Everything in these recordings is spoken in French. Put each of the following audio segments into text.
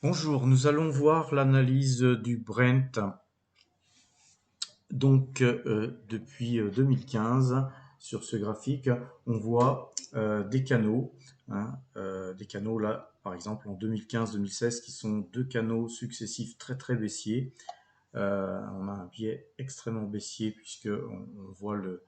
Bonjour, nous allons voir l'analyse du Brent. Donc, depuis 2015, sur ce graphique, on voit des canaux, des canaux là, par exemple en 2015-2016, qui sont deux canaux successifs très très baissiers. On a un biais extrêmement baissier puisque on voit le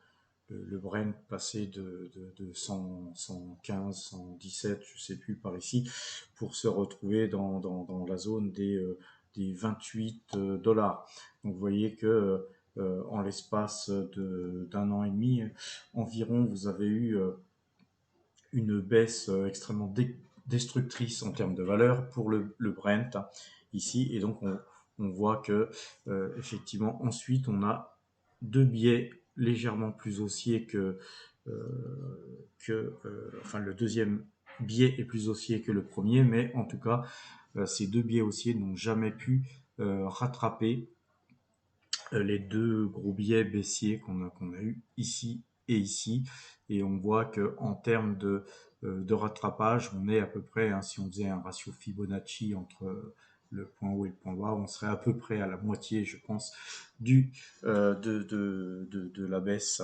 Brent passer de 100, 115, 117, je sais plus par ici, pour se retrouver dans la zone des 28 dollars. Donc vous voyez que en l'espace d'un an et demi environ, vous avez eu une baisse extrêmement destructrice en termes de valeur pour le Brent ici. Et donc on voit que effectivement ensuite on a deux biais légèrement plus haussiers enfin le deuxième biais est plus haussier que le premier, mais en tout cas ces deux biais haussiers n'ont jamais pu rattraper les deux gros biais baissiers qu'on a eu ici et ici. Et on voit que en termes de rattrapage, on est à peu près, hein, si on faisait un ratio Fibonacci entre le point haut et le point bas, on serait à peu près à la moitié, je pense, de la baisse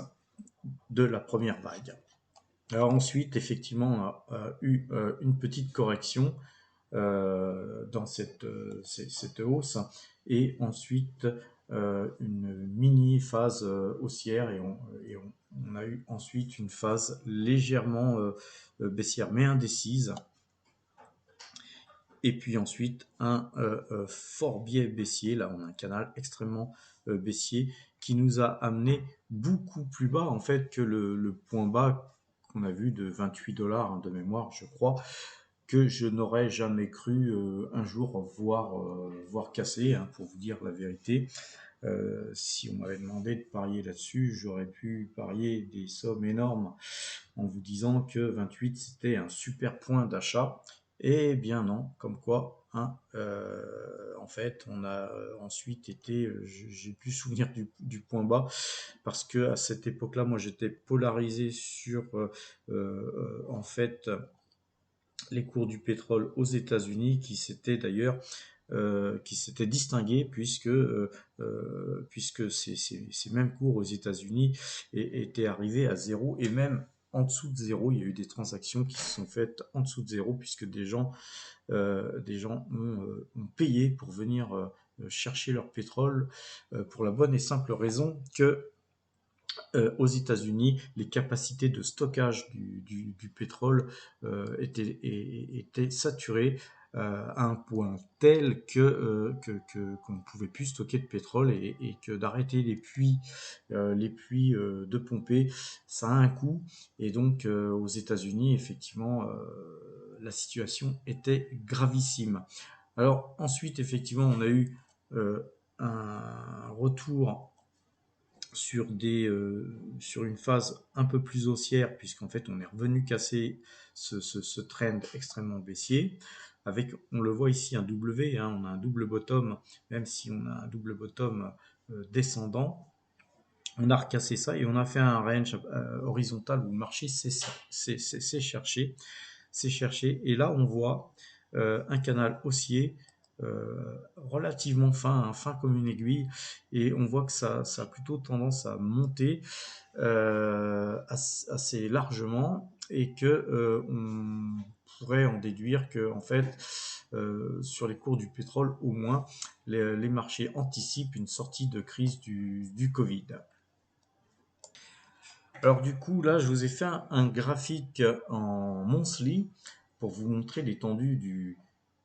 de la première vague. Alors ensuite, effectivement, on a eu une petite correction dans cette hausse, et ensuite une mini phase haussière, et on a eu ensuite une phase légèrement baissière mais indécise, et puis ensuite un fort biais baissier. Là on a un canal extrêmement baissier qui nous a amené beaucoup plus bas en fait que le point bas qu'on a vu de 28 dollars, hein, de mémoire je crois, que je n'aurais jamais cru un jour voir casser, hein, pour vous dire la vérité. Si on m'avait demandé de parier là-dessus, j'aurais pu parier des sommes énormes en vous disant que 28 c'était un super point d'achat. Eh bien non, comme quoi, hein, en fait, on a ensuite été, j'ai plus souvenir du point bas, parce que à cette époque-là, moi, j'étais polarisé sur, en fait, les cours du pétrole aux États-Unis, qui s'était distingué puisque ces mêmes cours aux États-Unis étaient arrivés à zéro, et même en dessous de zéro. Il y a eu des transactions qui se sont faites en dessous de zéro puisque des gens ont payé pour venir chercher leur pétrole, pour la bonne et simple raison que aux États-Unis, les capacités de stockage du pétrole étaient saturées à un point tel qu'on ne pouvait plus stocker de pétrole, et que d'arrêter les puits de pomper, ça a un coût. Et donc aux États-Unis, effectivement, la situation était gravissime. Alors ensuite, effectivement, on a eu un retour sur une phase un peu plus haussière, puisqu'en fait on est revenu casser ce trend extrêmement baissier, avec, on le voit ici, un W, hein, on a un double bottom, même si on a un double bottom descendant. On a recassé ça et on a fait un range horizontal où le marché s'est cherché, et là on voit un canal haussier relativement fin, hein, fin comme une aiguille, et on voit que ça a plutôt tendance à monter assez largement, et que on pourrait en déduire que, en fait, sur les cours du pétrole au moins, les marchés anticipent une sortie de crise du Covid. Alors du coup, là, je vous ai fait un graphique en monthly pour vous montrer l'étendue du-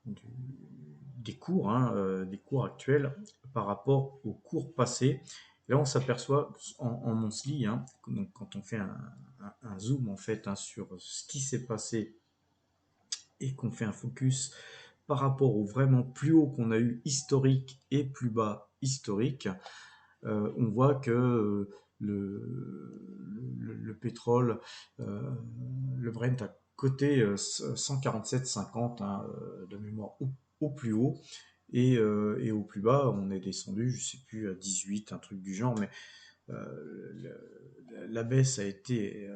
des cours, hein, des cours actuels par rapport aux cours passés. Là, on s'aperçoit en monthly, hein, donc quand on fait un zoom en fait, hein, sur ce qui s'est passé, et qu'on fait un focus par rapport au vraiment plus haut qu'on a eu historique et plus bas historique, on voit que le pétrole, le Brent a coté 147,50, hein, de mémoire au plus haut, et au plus bas, on est descendu, je sais plus, à 18, un truc du genre, mais la baisse a été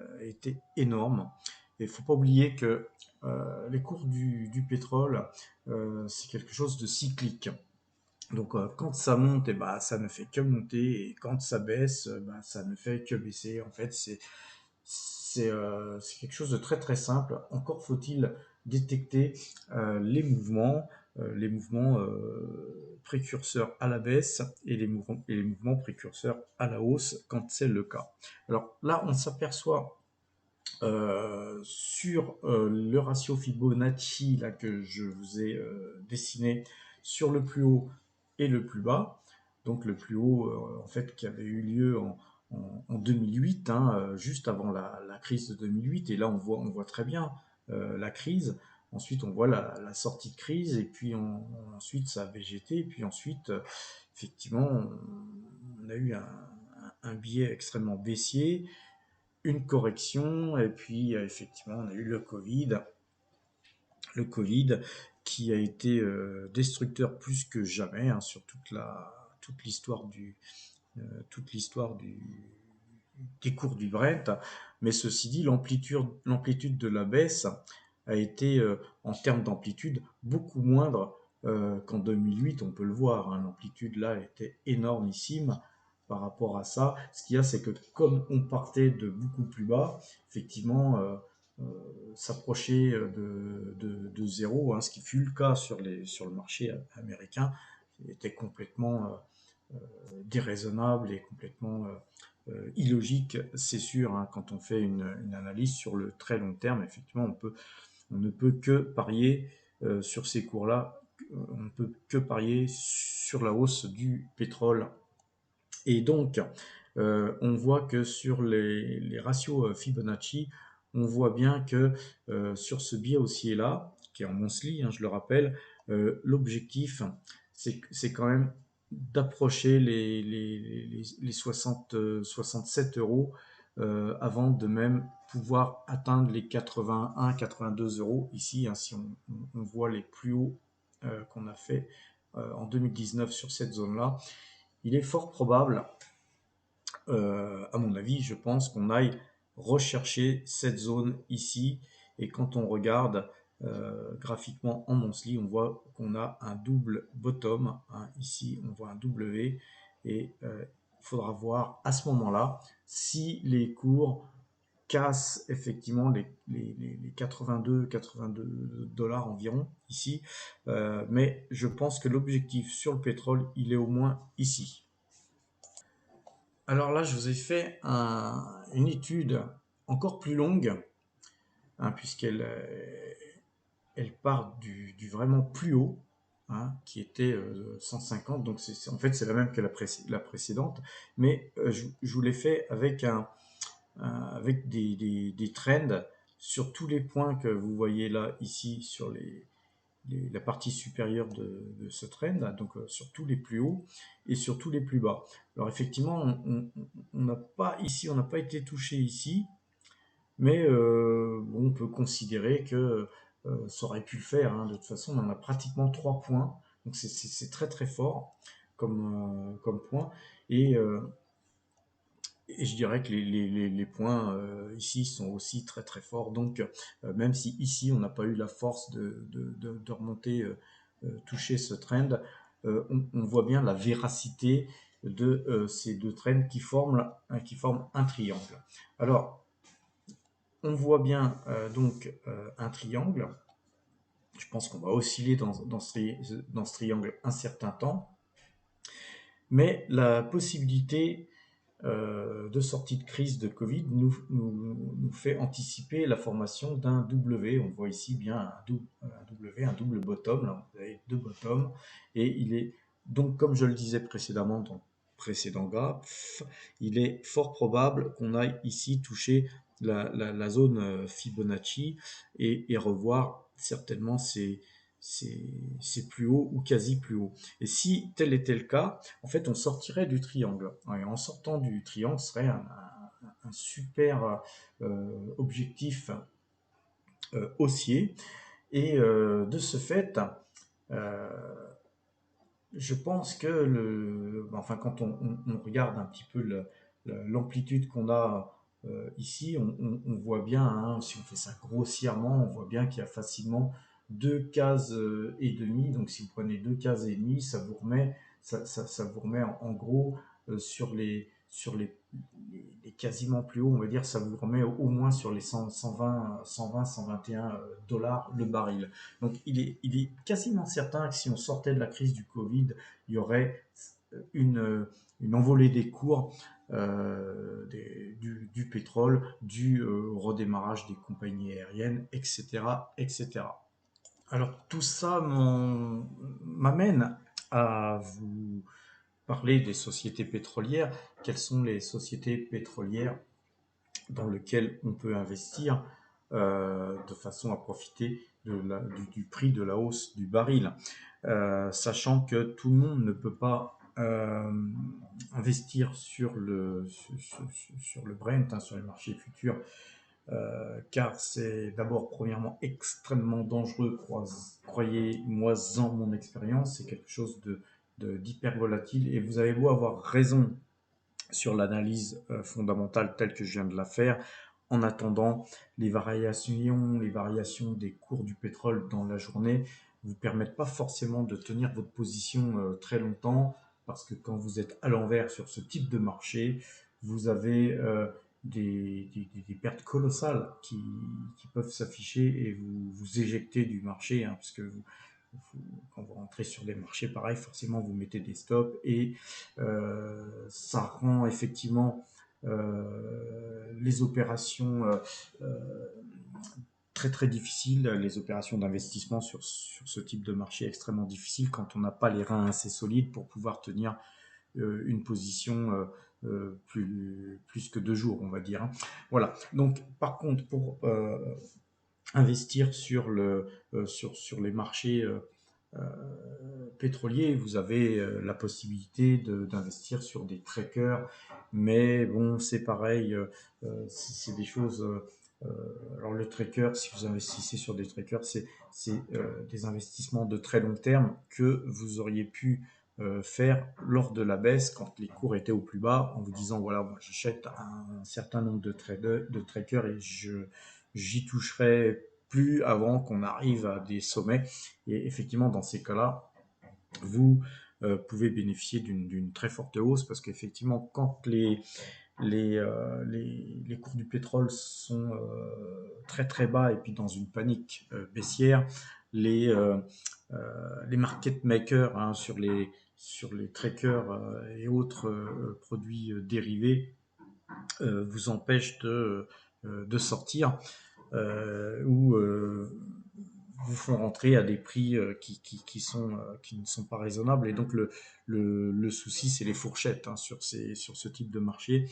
énorme. Et il ne faut pas oublier que les cours du pétrole, c'est quelque chose de cyclique. Donc quand ça monte, ça ne fait que monter, et quand ça baisse, ça ne fait que baisser. En fait, c'est quelque chose de très très simple. Encore faut-il détecter les mouvements précurseurs à la baisse et les mouvements précurseurs à la hausse quand c'est le cas. Alors là, on s'aperçoit sur le ratio Fibonacci là, que je vous ai dessiné sur le plus haut et le plus bas. Donc le plus haut, en fait, qui avait eu lieu en 2008, hein, juste avant la crise de 2008. Et là, on voit très bien la crise. Ensuite, on voit la sortie de crise. Et puis ensuite, ça a végété. Et puis ensuite, effectivement, on a eu un biais extrêmement baissier, une correction, et puis effectivement on a eu le Covid qui a été destructeur plus que jamais, hein, sur toute l'histoire des cours du Brent. Mais ceci dit, l'amplitude de la baisse a été, en termes d'amplitude, beaucoup moindre qu'en 2008, on peut le voir, hein. L'amplitude là était énormissime par rapport à ça. Ce qu'il y a, c'est que comme on partait de beaucoup plus bas, effectivement, s'approcher de zéro, hein, ce qui fut le cas sur le marché américain, était complètement déraisonnable et complètement illogique, c'est sûr, hein. Quand on fait une analyse sur le très long terme, effectivement, on ne peut que parier sur ces cours-là, on ne peut que parier sur la hausse du pétrole. Et donc, on voit que sur les ratios Fibonacci, on voit bien que sur ce biais haussier-là, qui est en monthly, hein, je le rappelle, l'objectif, c'est quand même d'approcher les 67 euros avant de même pouvoir atteindre les 81-82 euros ici, hein, si on voit les plus hauts qu'on a fait en 2019 sur cette zone-là. Il est fort probable, à mon avis, je pense qu'on aille rechercher cette zone ici. Et quand on regarde graphiquement en monthly, on voit qu'on a un double bottom, hein. Ici, on voit un W. Et il faudra voir à ce moment-là si les cours cassent effectivement les 82 dollars environ ici. Mais je pense que l'objectif sur le pétrole, il est au moins ici. Alors là, je vous ai fait une étude encore plus longue, hein, puisqu'elle elle part du vraiment plus haut, hein, qui était 150. Donc en fait, c'est la même que la précédente, mais je vous l'ai fait avec des trends sur tous les points que vous voyez là, ici, sur la partie supérieure de ce trend, donc sur tous les plus hauts et sur tous les plus bas. Alors effectivement, on n'a pas ici, on n'a pas été touché ici, mais on peut considérer que ça aurait pu le faire, hein. De toute façon, on en a pratiquement 3 points, donc c'est très très fort comme point. Et et je dirais que les points ici sont aussi très très forts. Donc même si ici on n'a pas eu la force de remonter, toucher ce trend, on voit bien la véracité de ces deux trends qui forment un triangle. Alors on voit bien donc un triangle. Je pense qu'on va osciller dans ce triangle un certain temps, mais la possibilité de sortie de crise de Covid nous fait anticiper la formation d'un W. On voit ici bien un W, un double bottom. Là, vous avez deux bottoms. Et il est donc, comme je le disais précédemment dans le précédent graphe, il est fort probable qu'on aille ici toucher la zone Fibonacci et revoir certainement ces plus hauts ou quasi plus hauts. Et si tel était le cas, en fait, on sortirait du triangle. Et en sortant du triangle, ce serait un super objectif haussier. Et de ce fait, euh, je pense que enfin, quand on regarde un petit peu l'amplitude qu'on a ici, on voit bien, hein, si on fait ça grossièrement, on voit bien qu'il y a facilement 2 cases et demie. Donc, si vous prenez 2 cases et demie, ça vous remet en gros sur les quasiment plus hauts, on va dire, ça vous remet au moins sur les 120, 121 $ le baril. Donc, il est quasiment certain que si on sortait de la crise du Covid, il y aurait une, une envolée des cours du pétrole, dû au redémarrage des compagnies aériennes, etc., etc. Alors tout ça m'amène à vous parler des sociétés pétrolières. Quelles sont les sociétés pétrolières dans lesquelles on peut investir de façon à profiter du prix de la hausse du baril, sachant que tout le monde ne peut pas investir sur le Brent, hein, sur les marchés futurs, car c'est d'abord, premièrement, extrêmement dangereux. Croyez-moi en mon expérience, c'est quelque chose d'hyper volatile, et vous avez beau avoir raison sur l'analyse fondamentale telle que je viens de la faire. En attendant, les variations des cours du pétrole dans la journée ne vous permettent pas forcément de tenir votre position très longtemps, parce que quand vous êtes à l'envers sur ce type de marché, vous avez des pertes colossales qui peuvent s'afficher et vous éjecter du marché, hein, parce que quand vous rentrez sur des marchés pareils, forcément vous mettez des stops, et ça rend effectivement les opérations très très difficiles, les opérations d'investissement sur ce type de marché extrêmement difficiles quand on n'a pas les reins assez solides pour pouvoir tenir une position plus que 2 jours, on va dire, hein. Voilà. Donc, par contre, pour investir sur les marchés euh, pétrolier, vous avez la possibilité d'investir sur des trackers, mais bon, c'est pareil, c'est des choses. Alors le tracker, si vous investissez sur des trackers, c'est des investissements de très long terme que vous auriez pu faire lors de la baisse quand les cours étaient au plus bas, en vous disant voilà, moi j'achète un certain nombre de trackers et j'y toucherai plus avant qu'on arrive à des sommets. Et effectivement, dans ces cas-là, vous pouvez bénéficier d'une très forte hausse, parce qu'effectivement, quand les cours du pétrole sont très très bas et puis dans une panique baissière, les, euh, les market makers, hein, sur les trackers et autres produits dérivés vous empêchent de sortir, ou vous font rentrer à des prix qui ne sont pas raisonnables. Et donc le souci, c'est les fourchettes, hein, sur ce type de marché,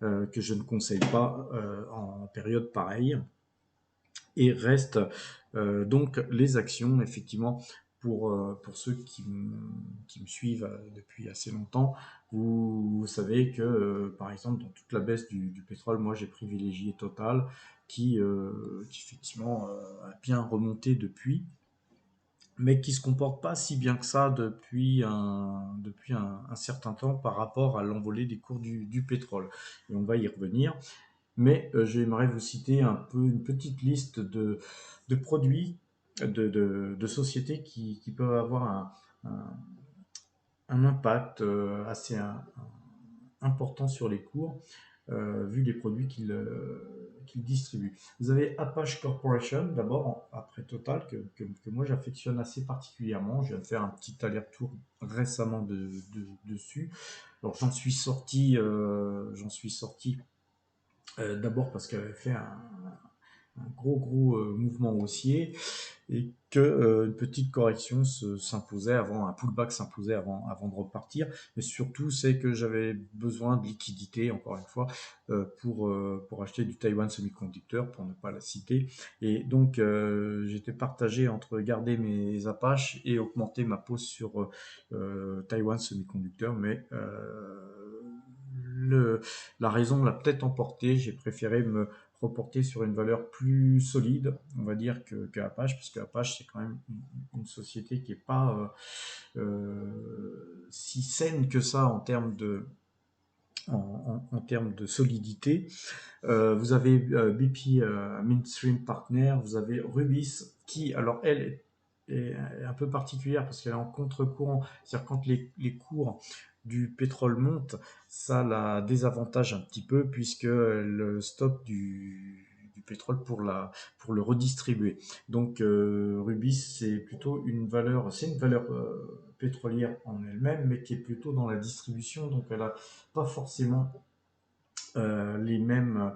que je ne conseille pas en période pareille. Et reste donc les actions, effectivement, pour ceux qui me suivent depuis assez longtemps. Vous savez que, par exemple, dans toute la baisse du pétrole, moi j'ai privilégié Total, qui effectivement a bien remonté depuis, mais qui se comporte pas si bien que ça depuis un certain temps par rapport à l'envolée des cours du pétrole. Et on va y revenir. Mais j'aimerais vous citer un peu une petite liste de produits, de sociétés qui peuvent avoir un- un impact assez important sur les cours, vu les produits qu'ils distribuent. Vous avez Apache Corporation, d'abord, après Total, que moi j'affectionne assez particulièrement. Je viens de faire un petit aller-retour récemment dessus. Alors j'en suis sorti d'abord parce qu'elle avait fait un gros mouvement haussier, et que une petite correction s'imposait avant, un pullback s'imposait avant de repartir. Mais surtout, c'est que j'avais besoin de liquidité, encore une fois, pour acheter du Taiwan Semiconductor, pour ne pas la citer. Et donc, j'étais partagé entre garder mes Apaches et augmenter ma pose sur Taiwan Semiconductor, mais la raison l'a peut-être emporté. J'ai préféré me reporter sur une valeur plus solide, on va dire, que Apache, parce que Apache, c'est quand même une société qui n'est pas si saine que ça en termes en termes de solidité. Vous avez BP Midstream Partner, vous avez Rubis qui, alors elle, est un peu particulière parce qu'elle est en contre-courant. C'est-à-dire quand les cours du pétrole montent, ça la désavantage un petit peu puisque elle stocke du pétrole pour le redistribuer. Donc Rubis, c'est une valeur pétrolière en elle-même, mais qui est plutôt dans la distribution. Donc elle n'a pas forcément les mêmes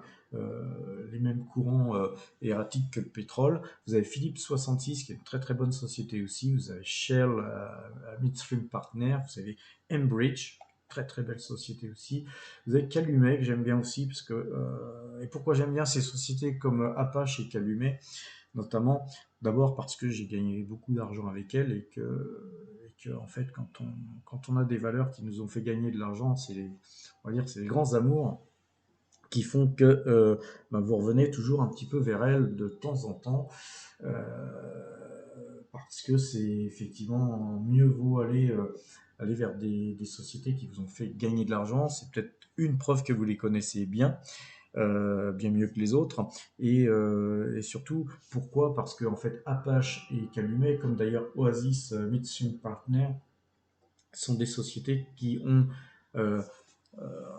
courants erratiques que le pétrole. Vous avez Phillips 66, qui est une très très bonne société aussi. Vous avez Shell, Midstream Partner. Vous avez Enbridge, très très belle société aussi. Vous avez Calumet, que j'aime bien aussi, parce que, et pourquoi j'aime bien ces sociétés comme Apache et Calumet, notamment, d'abord parce que j'ai gagné beaucoup d'argent avec elles en fait, quand on a des valeurs qui nous ont fait gagner de l'argent, on va dire, c'est les grands amours qui font que vous revenez toujours un petit peu vers elle de temps en temps, parce que c'est effectivement mieux vaut aller vers des sociétés qui vous ont fait gagner de l'argent. C'est peut-être une preuve que vous les connaissez bien, bien mieux que les autres. Et surtout, pourquoi? Parce que en fait, Apache et Calumet, comme d'ailleurs Oasis Midstream Partner, sont des sociétés qui ont euh,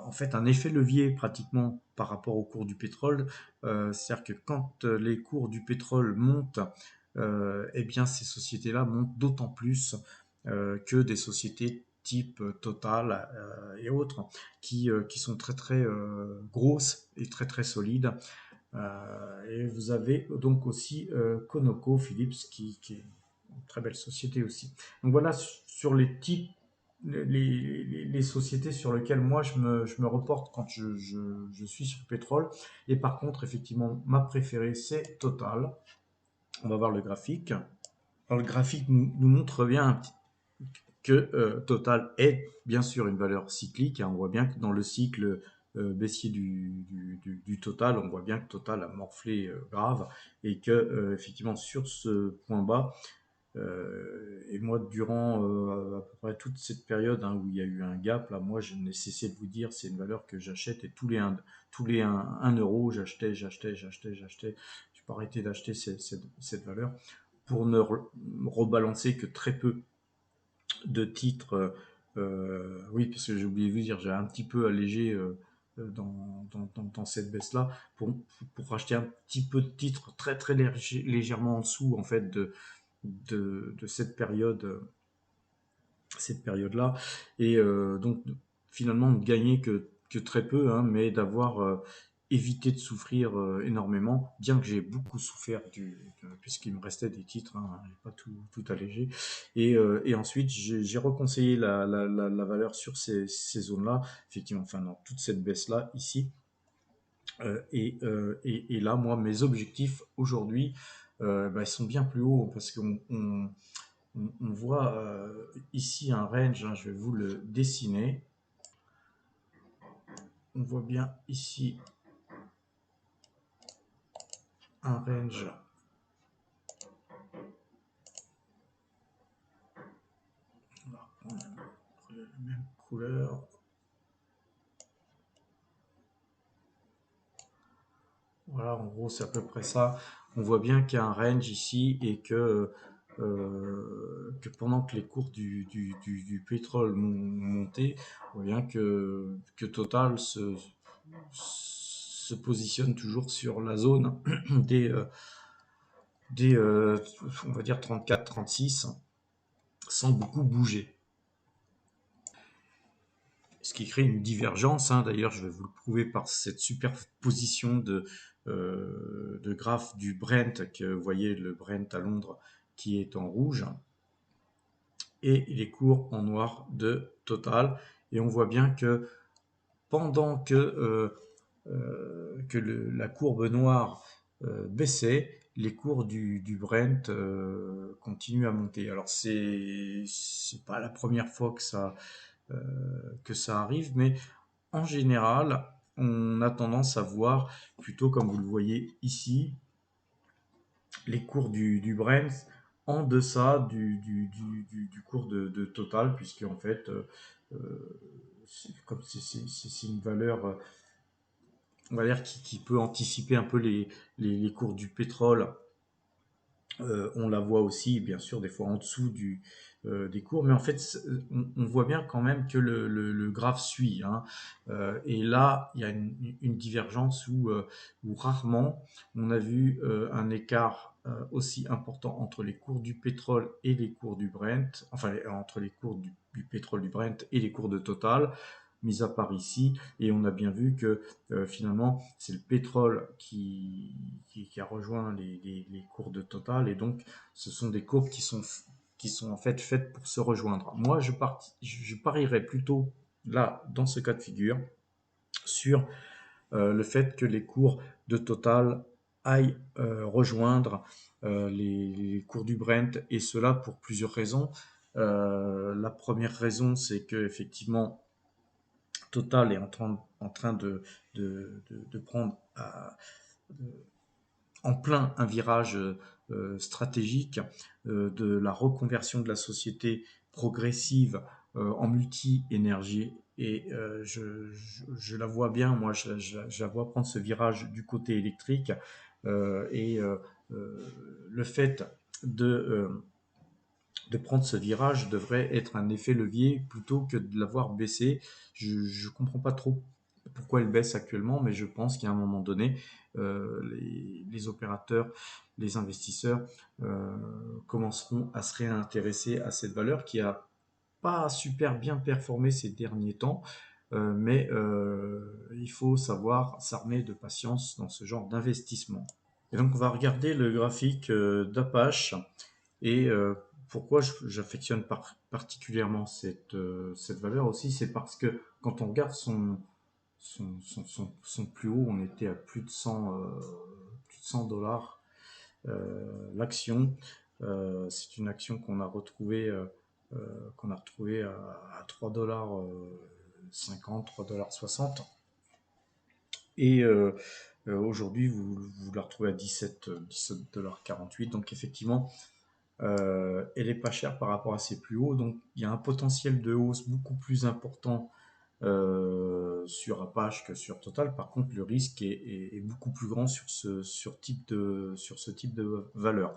en fait un effet levier pratiquement par rapport au cours du pétrole. C'est-à-dire que quand les cours du pétrole montent, eh bien ces sociétés-là montent d'autant plus que des sociétés type Total et autres qui sont très très grosses et très très solides. Et vous avez donc aussi Conoco Philips qui est une très belle société aussi. Donc voilà sur les types les sociétés sur lesquelles moi je me reporte quand je suis sur le pétrole. Et par contre, effectivement, ma préférée, c'est Total. On va voir le graphique. Alors, le graphique nous montre bien que Total est bien sûr une valeur cyclique. Hein. On voit bien que dans le cycle baissier du Total, on voit bien que Total a morflé grave et que effectivement sur ce point bas, et moi, durant à peu près toute cette période où il y a eu un gap, là, moi, je n'ai cessé de vous dire, c'est une valeur que j'achète et tous les 1 euro, j'achetais. Je n'ai pas arrêté d'acheter cette valeur pour ne rebalancer que très peu de titres. Oui, parce que j'ai oublié de vous dire, j'ai un petit peu allégé dans cette baisse-là pour racheter un petit peu de titres très très légèrement en dessous en fait de cette période-là. Et donc, finalement, ne gagner que très peu, hein, mais d'avoir évité de souffrir énormément, bien que j'ai beaucoup souffert puisqu'il me restait des titres, hein, j'ai pas tout allégé. Et ensuite, j'ai reconseillé la valeur sur ces zones-là, effectivement, enfin, dans toute cette baisse-là, ici. Et là, moi, mes objectifs aujourd'hui, ils sont bien plus hauts parce qu'on voit ici un range, hein, je vais vous le dessiner. On voit bien ici un range. On va reprendre la même couleur. Voilà, en gros, c'est à peu près ça. On voit bien qu'il y a un range ici et que pendant que les cours du pétrole montaient, on voit bien que Total se positionne toujours sur la zone des on va dire 34-36 sans beaucoup bouger. Ce qui crée une divergence, hein. D'ailleurs, je vais vous le prouver par cette superposition de graphes du Brent, que vous voyez le Brent à Londres qui est en rouge, et les cours en noir de Total. Et on voit bien que pendant que la courbe noire baissait, les cours du Brent continuent à monter. Alors c'est pas la première fois que ça arrive, mais en général, on a tendance à voir, plutôt comme vous le voyez ici, les cours du Brent en deçà du cours de Total, puisque en fait, comme c'est une valeur, on va dire, qui peut anticiper un peu les cours du pétrole. On la voit aussi, bien sûr, des fois en dessous des cours, mais en fait, on voit bien quand même que le graphe suit, hein. Et là, il y a une divergence où rarement on a vu un écart aussi important entre les cours du pétrole et les cours du Brent, enfin entre les cours du pétrole du Brent et les cours de Total, mis à part ici, et on a bien vu que finalement c'est le pétrole qui a rejoint les cours de Total, et donc ce sont des courbes qui sont en fait faites pour se rejoindre. Moi je parierais plutôt là, dans ce cas de figure, sur le fait que les cours de Total aillent rejoindre les cours du Brent, et cela pour plusieurs raisons. La première raison, c'est que effectivement Total est en train de prendre en plein un virage stratégique de la reconversion de la société progressive en multi-énergie. Et je la vois bien, moi je la vois prendre ce virage du côté électrique. Et le fait de prendre ce virage devrait être un effet levier plutôt que de l'avoir baissé. Je ne comprends pas trop pourquoi elle baisse actuellement, mais je pense qu'à un moment donné, les opérateurs, les investisseurs commenceront à se réintéresser à cette valeur qui a pas super bien performé ces derniers temps, mais il faut savoir s'armer de patience dans ce genre d'investissement. Et donc on va regarder le graphique d'Apache. Et pourquoi j'affectionne particulièrement cette valeur aussi, c'est parce que quand on regarde son plus haut, on était à plus de 100 $, l'action. C'est une action qu'on a retrouvée à 3,50 $, 3,60 $. Et aujourd'hui, vous la retrouvez à 17,48 $. Donc effectivement, elle est pas chère par rapport à ses plus hauts, donc il y a un potentiel de hausse beaucoup plus important sur Apache que sur Total. Par contre, le risque est beaucoup plus grand sur ce type de valeur.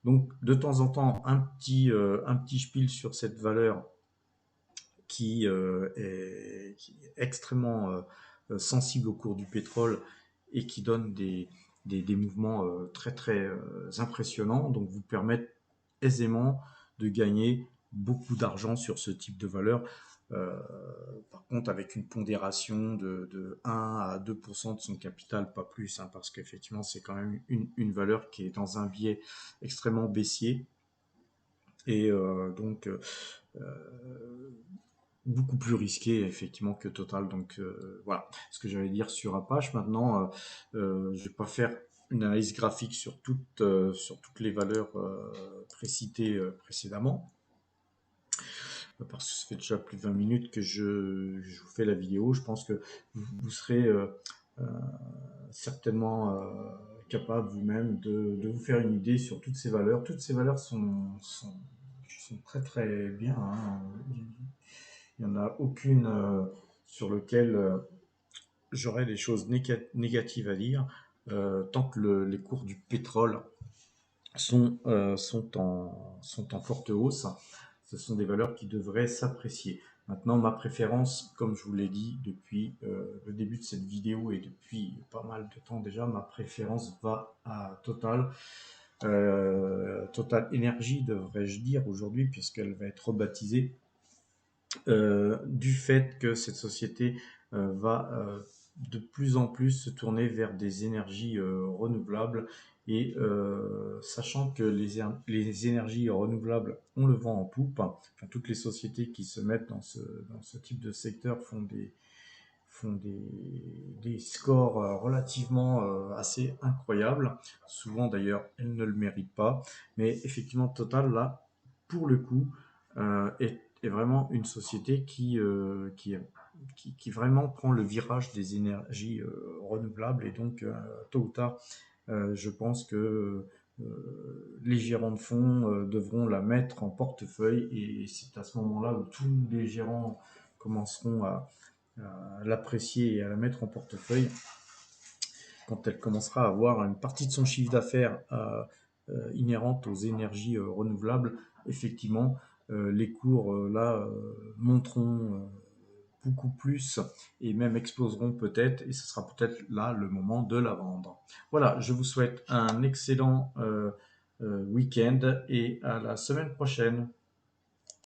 Donc, de temps en temps, un petit spiel sur cette valeur qui est extrêmement sensible au cours du pétrole et qui donne des mouvements très très impressionnants, donc vous permettent aisément de gagner beaucoup d'argent sur ce type de valeur. Euh, Par contre, avec une pondération de 1 à 2% de son capital, pas plus, hein, parce qu'effectivement, c'est quand même une valeur qui est dans un biais extrêmement baissier. Et donc, beaucoup plus risqué effectivement que Total. Donc voilà ce que j'allais dire sur Apache. Maintenant, je vais pas faire une analyse graphique sur toutes les valeurs précitées précédemment, parce que ça fait déjà plus de 20 minutes que je vous fais la vidéo. Je pense que vous serez euh, certainement capable vous-même de vous faire une idée sur toutes ces valeurs. Toutes ces valeurs sont très très bien, hein. Il n'y en a aucune sur laquelle j'aurais des choses négatives à dire, tant que les cours du pétrole sont en forte hausse. Ce sont des valeurs qui devraient s'apprécier. Maintenant, ma préférence, comme je vous l'ai dit depuis le début de cette vidéo et depuis pas mal de temps déjà, ma préférence va à Total. Total Energy, devrais-je dire aujourd'hui, puisqu'elle va être rebaptisée du fait que cette société va de plus en plus se tourner vers des énergies renouvelables, et sachant que les énergies renouvelables ont le vent en poupe, enfin, toutes les sociétés qui se mettent dans ce type de secteur font des scores relativement assez incroyables. Souvent d'ailleurs, elles ne le méritent pas. Mais effectivement, Total, là, pour le coup, est vraiment une société qui vraiment prend le virage des énergies renouvelables. Et donc, tôt ou tard, je pense que les gérants de fonds devront la mettre en portefeuille. Et c'est à ce moment-là où tous les gérants commenceront à l'apprécier et à la mettre en portefeuille, quand elle commencera à avoir une partie de son chiffre d'affaires inhérente aux énergies renouvelables, effectivement, les cours là monteront beaucoup plus et même exploseront peut-être, et ce sera peut-être là le moment de la vendre. Voilà, je vous souhaite un excellent week-end et à la semaine prochaine.